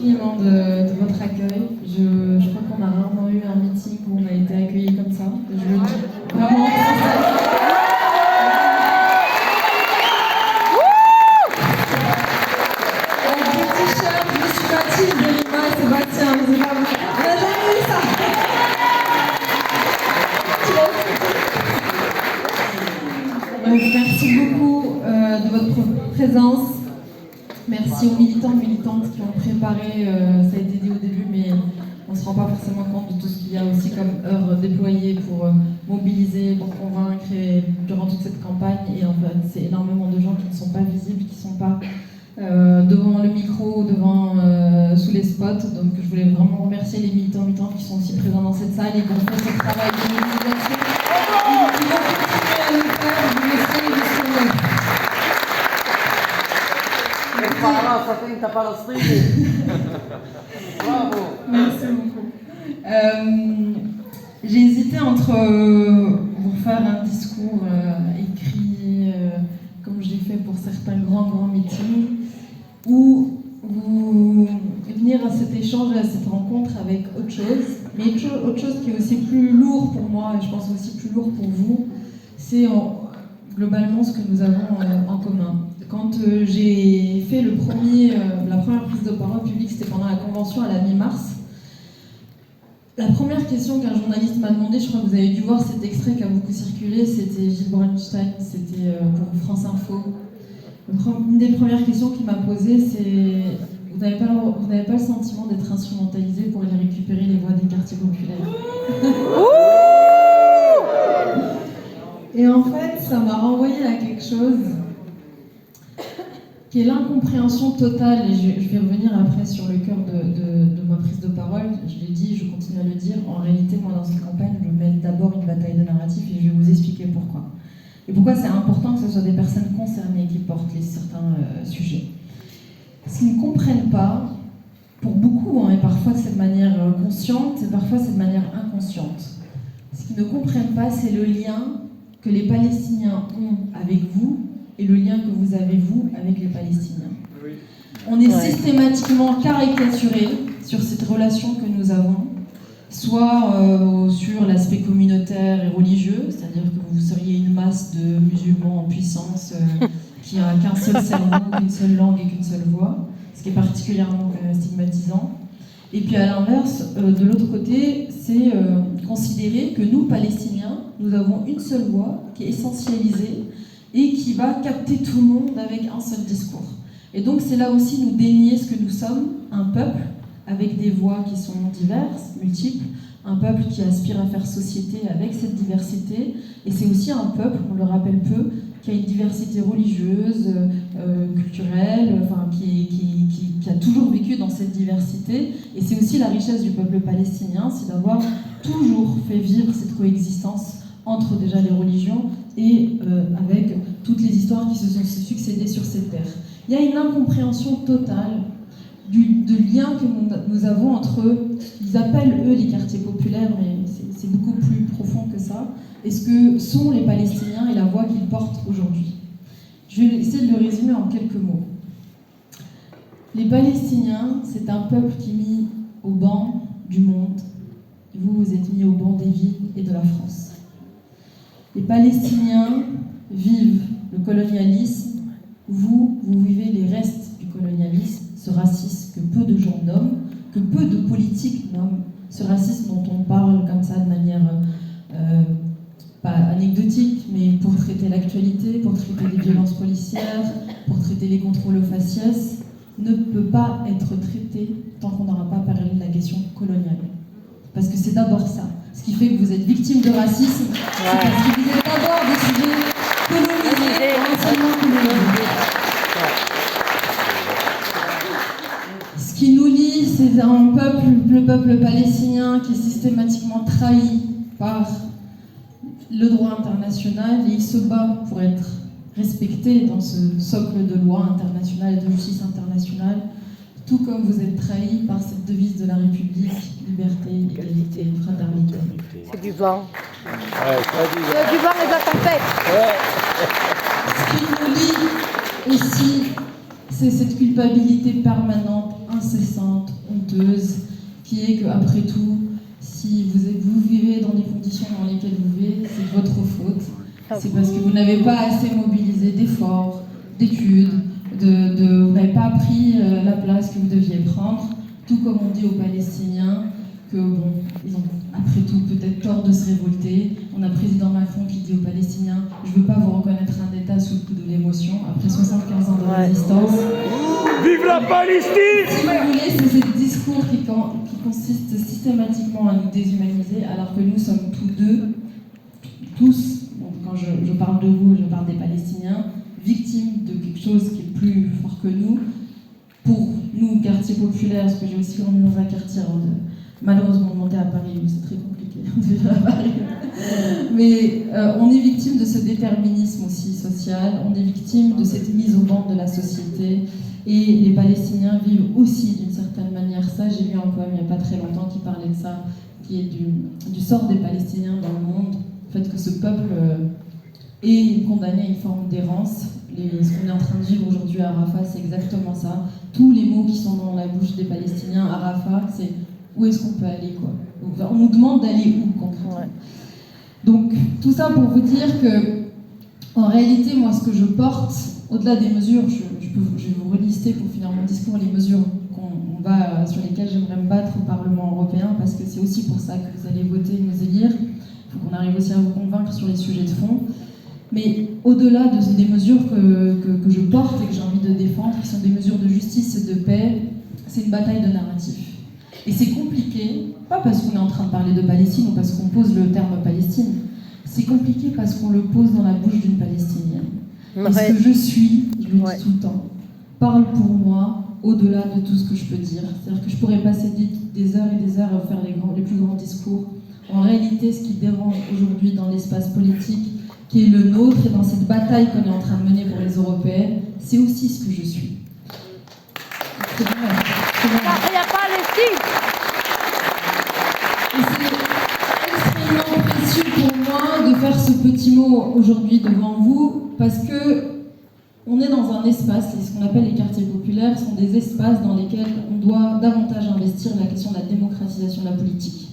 infiniment de votre accueil. Je crois qu'on a rarement eu un meeting où on a été accueillis comme ça. Je le dis vraiment. Avec des t-shirts, je me suis bâtie, Zerima et Sébastien, mais c'est pas vrai. On n'a jamais eu ça. Merci beaucoup de votre présence. Merci aux militants et militantes qui ont préparé, ça a été dit au début, mais on ne se rend pas forcément compte de tout ce qu'il y a aussi comme heures déployées pour mobiliser, pour convaincre et durant toute cette campagne. Et en fait, c'est énormément de gens qui ne sont pas visibles, qui ne sont pas devant le micro, sous les spots. Donc je voulais vraiment remercier les militants et militantes qui sont aussi présents dans cette salle et qui ont fait ce travail de mobilisation. Et qui vont continuer à le faire, je le sais, jusqu'au bout. Bravo. Merci beaucoup. J'ai hésité entre vous faire un discours écrit, comme je l'ai fait pour certains grands meetings, ou vous venir à cet échange et à cette rencontre avec autre chose, mais autre chose qui est aussi plus lourd pour moi, et je pense aussi plus lourd pour vous, c'est globalement ce que nous avons en commun. Quand j'ai fait la première prise de parole publique, c'était pendant la convention à la mi-mars. La première question qu'un journaliste m'a demandé, je crois que vous avez dû voir cet extrait qui a beaucoup circulé, c'était Gilles Bronstein, c'était pour France Info. Une des premières questions qu'il m'a posées, c'est vous n'avez pas le sentiment d'être instrumentalisé pour aller récupérer les voix des quartiers populaires. Et en fait, ça m'a renvoyé à quelque chose qui est l'incompréhension totale, et je vais revenir après sur le cœur de ma prise de parole, je l'ai dit, je continue à le dire, en réalité, moi dans cette campagne, je mène d'abord une bataille de narratif et je vais vous expliquer pourquoi. Et pourquoi c'est important que ce soit des personnes concernées qui portent certains sujets. Ce qu'ils ne comprennent pas, pour beaucoup, et parfois c'est de manière consciente, et parfois c'est de manière inconsciente, ce qu'ils ne comprennent pas, c'est le lien que les Palestiniens ont avec vous, et le lien que vous avez, vous, avec les Palestiniens. Oui. On est systématiquement caricaturé sur cette relation que nous avons, soit sur l'aspect communautaire et religieux, c'est-à-dire que vous seriez une masse de musulmans en puissance qui n'a qu'un seul cerveau, qu'une seule langue et qu'une seule voix, ce qui est particulièrement stigmatisant. Et puis à l'inverse, de l'autre côté, c'est considérer que nous, Palestiniens, nous avons une seule voix qui est essentialisée, et qui va capter tout le monde avec un seul discours. Et donc c'est là aussi nous dénier ce que nous sommes, un peuple avec des voix qui sont diverses, multiples, un peuple qui aspire à faire société avec cette diversité, et c'est aussi un peuple, on le rappelle peu, qui a une diversité religieuse, culturelle, enfin, qui a toujours vécu dans cette diversité, et c'est aussi la richesse du peuple palestinien, c'est d'avoir toujours fait vivre cette coexistence entre déjà les religions et avec toutes les histoires qui se sont succédées sur cette terre. Il y a une incompréhension totale de lien que nous avons entre ce qu'ils appellent eux les quartiers populaires, mais c'est beaucoup plus profond que ça, et ce que sont les Palestiniens et la voix qu'ils portent aujourd'hui. Je vais essayer de le résumer en quelques mots. Les Palestiniens, c'est un peuple qui est mis au banc du monde, et vous êtes mis au banc des villes et de la France. Les Palestiniens vivent le colonialisme, vous vivez les restes du colonialisme, ce racisme que peu de gens nomment, que peu de politiques nomment, ce racisme dont on parle comme ça de manière pas anecdotique, mais pour traiter l'actualité, pour traiter les violences policières, pour traiter les contrôles aux faciès, ne peut pas être traité tant qu'on n'aura pas parlé de la question coloniale. Parce que c'est d'abord ça. Ce qui fait que vous êtes victime de racisme, c'est parce que vous êtes d'abord des sujets colonisés, non seulement colonisés. Ce qui nous lie, c'est un peuple, le peuple palestinien, qui est systématiquement trahi par le droit international, et il se bat pour être respecté dans ce socle de loi internationale et de justice internationale, tout comme vous êtes trahis par cette devise de la République, liberté, égalité, fraternité. C'est du vent. C'est du vent et de la tempête. Ce qui nous lie aussi, c'est cette culpabilité permanente, incessante, honteuse, qui est qu'après tout, si vous vivez dans les conditions dans lesquelles vous vivez, c'est de votre faute. C'est parce que vous n'avez pas assez mobilisé d'efforts, d'études, vous n'avez pas pris la place que vous deviez prendre, tout comme on dit aux Palestiniens que bon, ils ont après tout peut-être tort de se révolter. On a le président Macron qui dit aux Palestiniens « Je ne veux pas vous reconnaître un État sous le coup de l'émotion, après 75 ans de résistance. » Vive la Palestine! Si vous voulez, c'est ce discours qui consiste systématiquement à nous déshumaniser, alors que nous sommes tous, donc quand je parle de vous, je parle des Palestiniens, victimes de quelque chose qui est plus fort que nous. Pour nous, quartier populaire, parce que j'ai aussi grandi dans un quartier, malheureusement monté à Paris, où c'est très compliqué de vivre à Paris. Mais on est victime de ce déterminisme aussi social, on est victime de cette mise au banc de la société. Et les Palestiniens vivent aussi d'une certaine manière ça. J'ai lu un poème il n'y a pas très longtemps qui parlait de ça, qui est du sort des Palestiniens dans le monde, le fait que ce peuple est condamné à une forme d'errance. Ce qu'on est en train de vivre aujourd'hui à Rafah, c'est exactement ça. Tous les mots qui sont dans la bouche des Palestiniens à Rafah, c'est où est-ce qu'on peut aller, quoi. Donc, on nous demande d'aller où, concrètement. Donc, tout ça pour vous dire que, en réalité, moi, ce que je porte, au-delà des mesures, je vais vous relister pour finir mon discours, les mesures sur lesquelles j'aimerais me battre au Parlement européen, parce que c'est aussi pour ça que vous allez voter et nous élire. Il faut qu'on arrive aussi à vous convaincre sur les sujets de fond. Mais au-delà des mesures que je porte et que j'ai envie de défendre, qui sont des mesures de justice et de paix, c'est une bataille de narratif. Et c'est compliqué, pas parce qu'on est en train de parler de Palestine ou parce qu'on pose le terme Palestine, c'est compliqué parce qu'on le pose dans la bouche d'une Palestinienne. Et ce que je suis, je le dis tout le temps, parle pour moi au-delà de tout ce que je peux dire. C'est-à-dire que je pourrais passer des heures et des heures à faire les plus grands discours. En réalité, ce qui dérange aujourd'hui dans l'espace politique, qui est le nôtre, et dans cette bataille qu'on est en train de mener pour les Européennes, c'est aussi ce que je suis. C'est vrai. Il n'y a pas les filles. Et c'est extrêmement précieux pour moi de faire ce petit mot aujourd'hui devant vous, parce que on est dans un espace, ce qu'on appelle les quartiers populaires, sont des espaces dans lesquels on doit davantage investir la question de la démocratisation de la politique.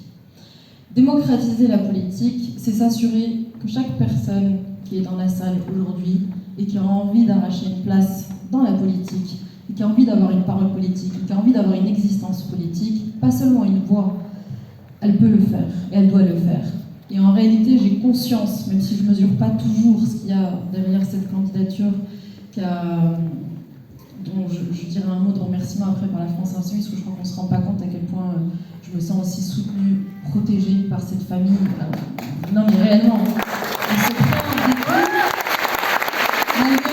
Démocratiser la politique, c'est s'assurer que chaque personne qui est dans la salle aujourd'hui et qui a envie d'arracher une place dans la politique, et qui a envie d'avoir une parole politique, et qui a envie d'avoir une existence politique, pas seulement une voix, elle peut le faire et elle doit le faire. Et en réalité, j'ai conscience, même si je ne mesure pas toujours ce qu'il y a derrière cette candidature, dont je dirais un mot de remerciement après par la France Insoumise, parce que je crois qu'on ne se rend pas compte à quel point je me sens aussi soutenue, protégée par cette famille. Non mais réellement, on se prend malgré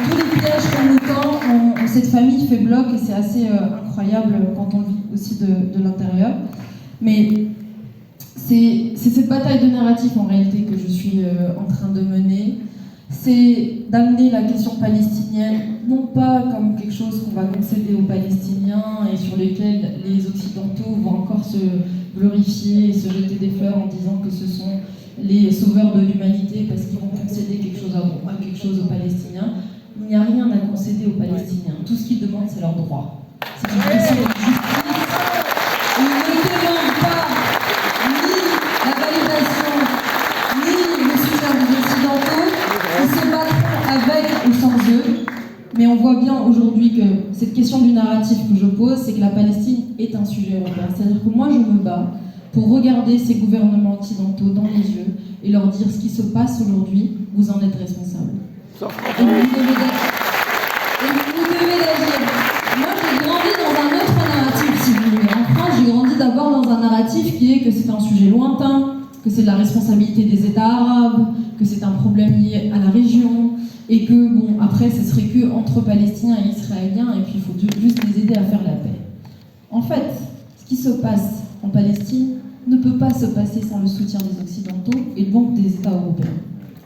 tous les pièges qu'on nous tend, cette famille fait bloc et c'est assez incroyable quand on le vit aussi de l'intérieur. Mais c'est cette bataille de narratif en réalité que je suis en train de mener. C'est d'amener la question palestinienne, non pas comme quelque chose qu'on va concéder aux Palestiniens et sur lesquels les Occidentaux vont encore se glorifier et se jeter des fleurs en disant que ce sont les sauveurs de l'humanité parce qu'ils vont concéder quelque chose aux Palestiniens. Il n'y a rien à concéder aux Palestiniens. Tout ce qu'ils demandent, c'est leur droit. C'est une question de justice. Ils ne demandent pas ni la validation, ni le soutien des Occidentaux. Ils se battront avec ou sans eux, mais on voit bien aujourd'hui que cette question du narratif que je pose, c'est que la Palestine est un sujet européen. C'est-à-dire que moi je me bats pour regarder ces gouvernements occidentaux dans les yeux et leur dire ce qui se passe aujourd'hui, vous en êtes responsables. Et vous devez l'agir. Moi j'ai grandi dans un autre narratif, si vous voulez. En France, j'ai grandi d'abord dans un narratif qui est que c'est un sujet lointain, que c'est de la responsabilité des États arabes, que c'est un problème lié à la région, et que, bon, après, ce serait que entre Palestiniens et Israéliens, et puis il faut juste les aider à faire la paix. En fait, ce qui se passe en Palestine ne peut pas se passer sans le soutien des Occidentaux et donc des États européens.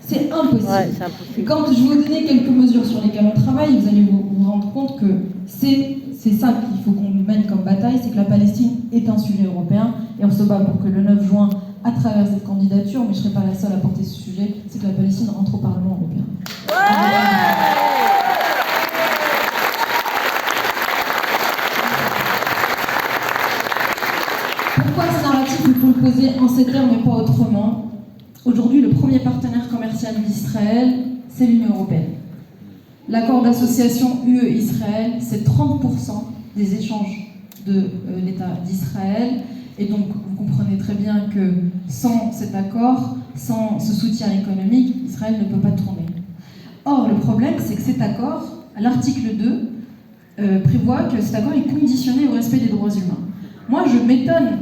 C'est impossible. Ouais, c'est impossible. Quand je vais vous donner quelques mesures sur lesquelles on travaille, vous allez vous rendre compte que c'est ça qu'il faut qu'on mène comme bataille, c'est que la Palestine est un sujet européen, et on se bat pour que le 9 juin, à travers cette candidature, mais je ne serai pas la seule à porter ce sujet, c'est que la Palestine rentre au Parlement européen. Pourquoi ce narratif, il faut le poser en ces termes et pas autrement? Aujourd'hui, le premier partenaire commercial d'Israël, c'est l'Union européenne. L'accord d'association UE-Israël, c'est 30% des échanges de l'État d'Israël. Et donc, vous comprenez très bien que sans cet accord, sans ce soutien économique, Israël ne peut pas tourner. Or, le problème, c'est que cet accord, à l'article 2, prévoit que cet accord est conditionné au respect des droits humains. Moi, je m'étonne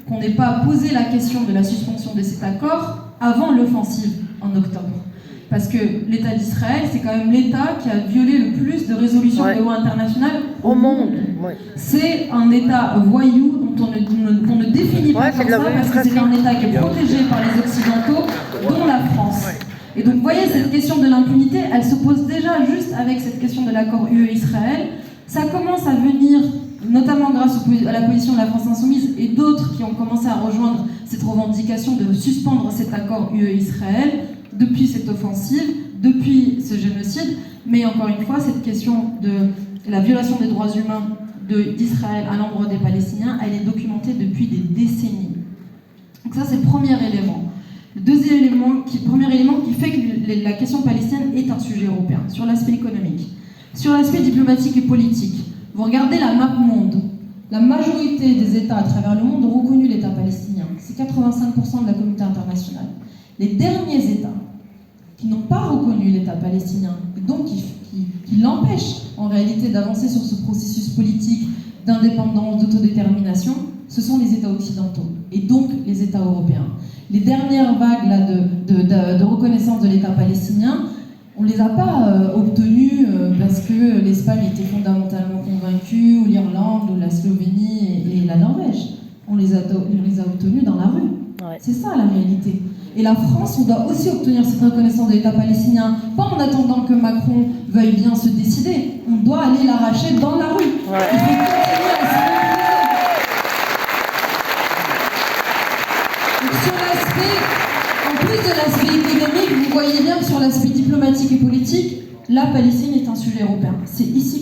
qu'on n'ait pas posé la question de la suspension de cet accord avant l'offensive en octobre. Parce que l'État d'Israël, c'est quand même l'État qui a violé le plus de résolutions de loi internationales au monde. Ouais. C'est un État voyou dont on ne définit pas comme ça, parce que c'est un État qui est protégé par les Occidentaux, dont la France. Et donc, vous voyez, cette question de l'impunité, elle se pose déjà juste avec cette question de l'accord UE-Israël. Ça commence à venir, notamment grâce à la position de la France Insoumise et d'autres qui ont commencé à rejoindre cette revendication de suspendre cet accord UE-Israël depuis cette offensive, depuis ce génocide. Mais encore une fois, cette question de la violation des droits humains d'Israël à l'endroit des Palestiniens, elle est documentée depuis des décennies. Donc ça, c'est le premier élément. Le premier élément qui fait que la question palestinienne est un sujet européen, sur l'aspect économique. Sur l'aspect diplomatique et politique, vous regardez la map monde. La majorité des États à travers le monde ont reconnu l'État palestinien. C'est 85% de la communauté internationale. Les derniers États qui n'ont pas reconnu l'État palestinien, et donc qui l'empêchent en réalité d'avancer sur ce processus politique d'indépendance, d'autodétermination, ce sont les États occidentaux, et donc les États européens. Les dernières vagues là, de reconnaissance de l'État palestinien, on ne les a pas obtenues parce que l'Espagne était fondamentalement convaincue, ou l'Irlande, ou la Slovénie et la Norvège. On les a obtenues dans la rue. Ouais. C'est ça la réalité. Et la France, on doit aussi obtenir cette reconnaissance de l'État palestinien, pas en attendant que Macron veuille bien se décider. On doit aller l'arracher dans la rue. Ouais. Il faut continuer à se mobiliser. Sur l'aspect, en plus de l'aspect économique, vous voyez bien que sur l'aspect diplomatique et politique, la Palestine est un sujet européen. C'est ici